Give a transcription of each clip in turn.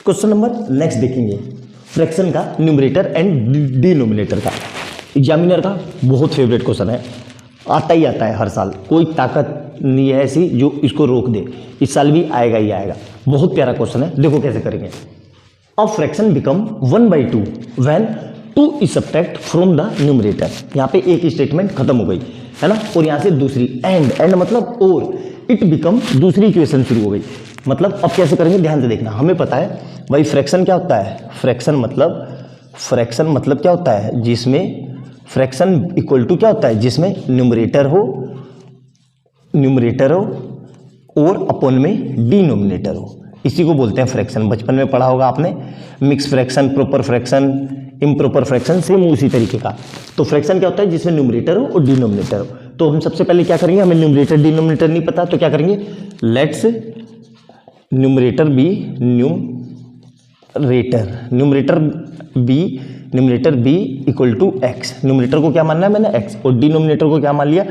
Question number next देखेंगे fraction का numerator and denominator का। एग्जामिनर का बहुत फेवरेट क्वेश्चन है, आता ही आता है हर साल, कोई ताकत नहीं है ऐसी जो इसको रोक दे। इस साल भी आएगा ही आएगा। बहुत प्यारा क्वेश्चन है, देखो कैसे करेंगे। A fraction become 1/2 when 2 is subtract from the numerator. यहाँ पे एक स्टेटमेंट खत्म हो गई है ना, और यहाँ से दूसरी एंड मतलब और इट बिकम दूसरी इक्वेशन शुरू हो गई। मतलब अब कैसे करेंगे ध्यान से देखना। हमें पता है भाई फ्रैक्शन क्या होता है, फ्रैक्शन मतलब क्या होता है, जिसमें फ्रैक्शन इक्वल टू क्या होता है, जिसमें न्यूमरेटर हो और अपॉन में डिनोमिनेटर हो, इसी को बोलते हैं फ्रैक्शन। बचपन में पढ़ा होगा आपने, mix fraction, proper fraction, improper fraction, same उसी तरीके का। तो फ्रैक्शन क्या होता है, जिसमें न्यूमरेटर हो और डिनोमिनेटर हो। तो हम सबसे पहले क्या करेंगे, हमें न्यूमरेटर डिनोमिनेटर नहीं पता, तो क्या करेंगे, let's numerator be equal to x. Numerator को क्या मानना है मैंने, एक्स, और डिनोमिनेटर को क्या मान लिया,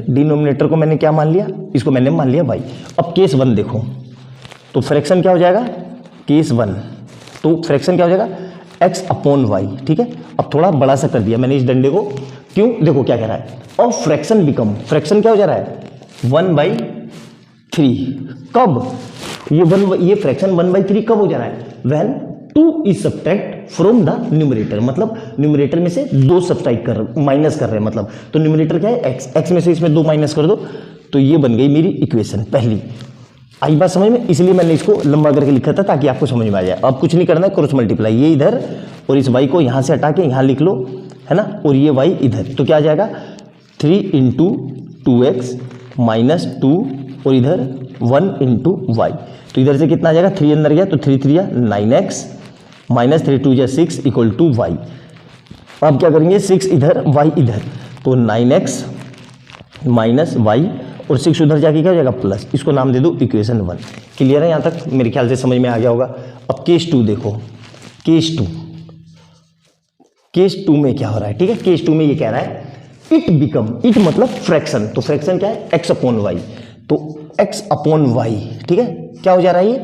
डिनोमिनेटर को मैंने क्या मान लिया, इसको मैंने मान लिया वाई। अब केस 1 देखो, तो फ्रैक्शन क्या हो जाएगा, केस 1, तो फ्रैक्शन क्या हो जाएगा, एक्स अपॉन वाई। ठीक है, अब थोड़ा बड़ा सा कर दिया मैंने इस डंडे को, क्यों, देखो क्या कह रहा है, और फ्रैक्शन क्या हो जा रहा है, 1/3। कब ये फ्रैक्शन 1/3 कब हो जा रहा है, when 2 is subtract from the numerator. मतलब न्यूमरेटर में से 2 सब्ट्रैक्ट माइनस कर रहे हैं, मतलब तो न्यूमरेटर क्या है, एक्स में से इसमें 2 माइनस कर दो, तो ये बन गई मेरी इक्वेशन पहली। आई बात समझ में, इसलिए मैंने इसको लंबा करके लिखा था ताकि आपको समझ में आ जाए। अब कुछ नहीं करना है, क्रॉस मल्टीप्लाई, ये इधर और इस वाई को यहाँ से हटा के यहाँ लिख लो, है ना, और ये वाई इधर, तो क्या आ जाएगा 3 × 2x माइनस 2 और इधर 1 × y। तो इधर से कितना आ जाएगा, 3 अंदर गया तो 3 3 9x minus 3 2 6 equal to y। अब क्या करेंगे, 6 इधर y इधर, तो 9x माइनस y और 6 उधर जाके क्या हो जाएगा प्लस, इसको नाम दे दो इक्वेशन 1। क्लियर है यहाँ तक, मेरे ख्याल से समझ में आ गया होगा। अब केस 2 देखो, केस 2 में क्या हो रहा है, ठीक है, केस 2 में ये कह रहा है इट मतलब फ्रैक्शन, तो फ्रैक्शन क्या है, x अपॉन वाई, तो x अपॉन वाई, ठीक है, क्या हो जा रहा है ये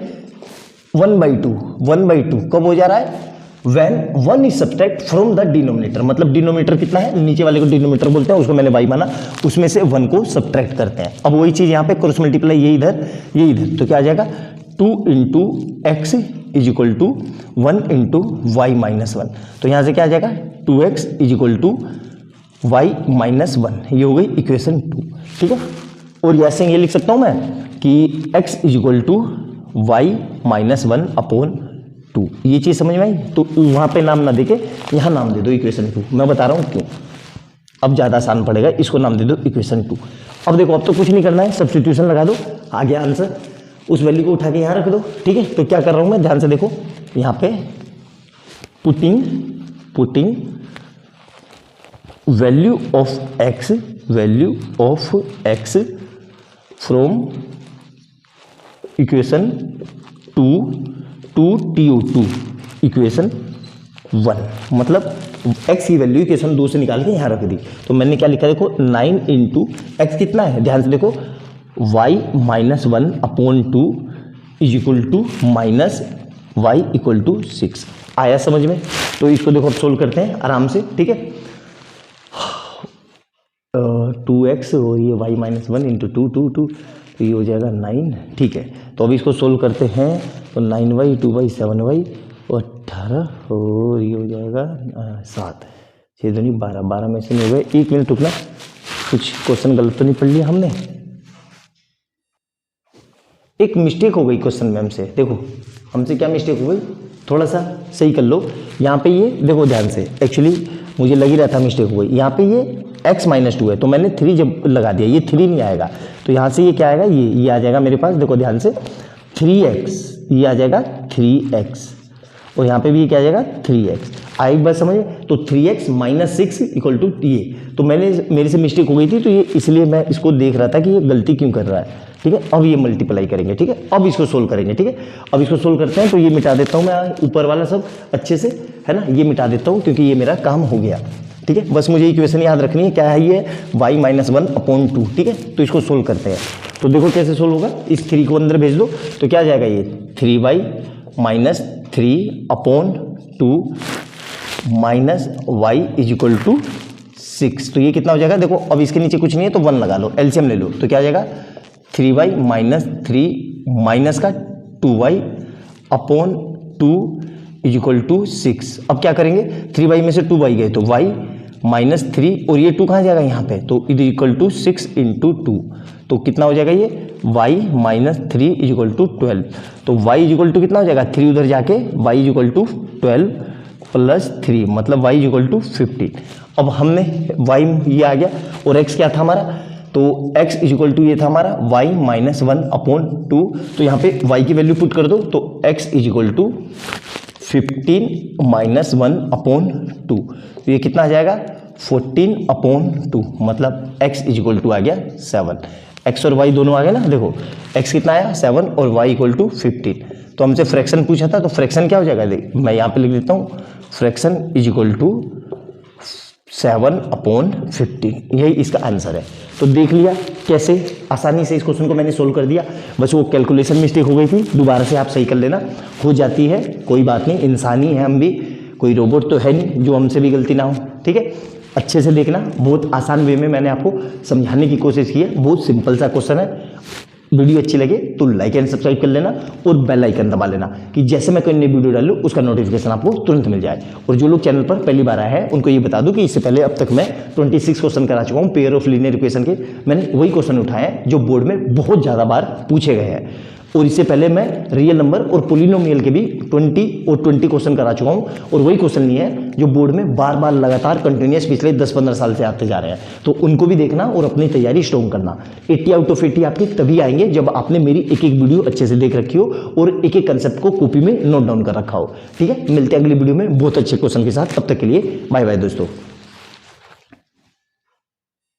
1/2 कब हो जा रहा है, when 1 is subtract from the denominator. मतलब डिनोमिनेटर कितना है, नीचे वाले को डिनोमिनेटर बोलते हैं, उसको मैंने y माना, उसमें से 1 को सब्ट्रैक्ट करते हैं। अब वही चीज यहाँ पे क्रॉस मल्टीप्लाई, ये इधर, तो क्या आ जाएगा 2 × x is equal to 1 × y minus 1। तो यहाँ से क्या आ जाएगा 2x is equal to y minus 1, ये हो गई इक्वेशन 2। ठीक है, और ऐसे ये लिख सकता हूँ मैं कि x is equal to y minus 1 upon 2। ये चीज़ समझ में आई, तो वहाँ पे नाम ना देके यहाँ नाम दे दो इक्वेशन 2। मैं बता रहा हूँ क्यों, अब ज़्यादा आसान पड़ेगा, इसको नाम दे दो इक्वेशन 2। अब देखो, अब तो कुछ नहीं करना है, सब्स्टिट्यूशन लगा दो, आ गया आंसर, उस वैल्यू को उठा के यहाँ रख दो। ठीक है, तो क्या कर रहा हूँ मैं, ध्यान से देखो, यहाँ पे putting value of x from equation 2 to TO2 equation 1। मतलब x की वैल्यू इक्वेशन 2 से निकाल के यहाँ रख दी। तो मैंने क्या लिखा, देखो 9 × x कितना है, ध्यान से देखो, y minus 1 upon 2 is equal to minus y equal to 6। आया समझ में, तो इसको देखो अब सोल्व करते हैं आराम से। ठीक है, 2x और ये y माइनस 1 × 2 तो ये हो जाएगा 9। ठीक है, तो अब इसको सोल्व करते हैं, तो 9y 2y 7y और 18 और ये हो जाएगा 7, 6 दूनी 12, 12 में से नहीं हो गए। 1 मिनट रुकना, कुछ क्वेश्चन गलत तो नहीं पढ़ लिया हमने, एक मिस्टेक हो गई क्वेश्चन में हमसे। देखो हमसे क्या मिस्टेक हो गई, थोड़ा सा सही कर लो। यहाँ पे ये देखो ध्यान से, एक्चुअली मुझे लग ही रहा था मिस्टेक हो गई। यहाँ पे ये x माइनस 2 है, तो मैंने 3 जब लगा दिया, ये 3 नहीं आएगा, तो यहाँ से ये क्या आएगा, ये आ जाएगा मेरे पास, देखो ध्यान से 3x, ये आ जाएगा 3x, और यहाँ पे भी ये क्या आ जाएगा 3x। आई बात समझ, तो 3x माइनस 6 इक्वल टू ये, तो मेरे से मिस्टेक हो गई थी, तो ये इसलिए मैं इसको देख रहा था कि ये गलती क्यों कर रहा है। ठीक है, अब ये मल्टीप्लाई करेंगे। ठीक है, अब इसको सोल्व करेंगे। ठीक है, अब इसको सोल्व करते हैं, तो ये मिटा देता हूँ मैं ऊपर वाला सब अच्छे से, है ना, ये मिटा देता हूँ क्योंकि ये मेरा काम हो गया। ठीक है, बस मुझे इक्वेशन याद रखनी है, क्या है ये, y माइनस 1/2। ठीक है, तो इसको सोल्व करते हैं। तो देखो कैसे सोल्व होगा, इस 3 को अंदर भेज दो तो क्या आ जाएगा, ये 3y minus 3/2 minus y is equal to 6। तो ये कितना हो जाएगा, देखो अब इसके नीचे कुछ नहीं है तो 1 लगा लो, एलसीएम ले लो, तो क्या आ जाएगा 3y माइनस 3 माइनस का 2y/2 इज इक्वल टू 6। अब क्या करेंगे, 3y में से 2y गए तो y माइनस 3 और ये 2 कहाँ जाएगा यहाँ पे, तो इज इक्वल टू 6 इंटू 2। तो कितना हो जाएगा, ये y minus 3 is equal to 12। तो y इज इक्वल टू कितना हो जाएगा, 3 उधर जाके y is equal to 12 plus 3 मतलब y इज इक्वल टू 15। अब हमने y ये आ गया और x क्या था हमारा, तो x इज इक्वल टू ये था हमारा y माइनस 1/2। तो यहाँ पे y की वैल्यू पुट कर दो तो x is equal to 15 minus 1/2। तो ये कितना आ जाएगा 14/2 मतलब x इज इक्वल टू आ गया 7। x और y दोनों आ गए ना, देखो x कितना आया 7 और y इक्वल टू 15। तो हमसे फ्रैक्शन पूछा था, तो फ्रैक्शन क्या हो जाएगा, देख मैं यहाँ पे लिख देता हूँ, फ्रैक्शन इज इक्वल टू 7/15। यही इसका आंसर है। तो देख लिया कैसे आसानी से इस क्वेश्चन को मैंने सोल्व कर दिया। बस वो कैलकुलेशन मिस्टेक हो गई थी, दोबारा से आप सही कर लेना, हो जाती है, कोई बात नहीं, इंसान ही है हम भी, कोई रोबोट तो है नहीं जो हमसे भी गलती ना हो। ठीक है, अच्छे से देखना, बहुत आसान वे में मैंने आपको समझाने की कोशिश की है, बहुत सिंपल सा क्वेश्चन है। वीडियो अच्छी लगे तो लाइक एंड सब्सक्राइब कर लेना और बेल आइकन दबा लेना कि जैसे मैं कोई नई वीडियो डालूं उसका नोटिफिकेशन आपको तुरंत मिल जाए। और जो लोग चैनल पर पहली बार आए हैं उनको ये बता दूं कि इससे पहले अब तक मैं 26 क्वेश्चन करा चुका हूं पेयर ऑफ लीनियर इक्वेशन के। मैंने वही क्वेश्चन उठाए हैं जो बोर्ड में बहुत ज़्यादा बार पूछे गए हैं, और इससे पहले मैं रियल नंबर और पोलिनोमियल के भी 20 क्वेश्चन करा चुका हूँ, और वही क्वेश्चन लिए हैं जो बोर्ड में बार बार लगातार कंटिन्यूस पिछले 10-15 साल से आते जा रहे हैं। तो उनको भी देखना और अपनी तैयारी स्ट्रॉन्ग करना। 80 आउट ऑफ 80 आपकी तभी आएंगे जब आपने मेरी एक एक वीडियो अच्छे से देख रखी हो और एक एक कंसेप्ट को कॉपी में नोट डाउन कर रखा हो। ठीक है, मिलते हैं अगली वीडियो में बहुत अच्छे क्वेश्चन के साथ, तब तक के लिए बाय बाय दोस्तों।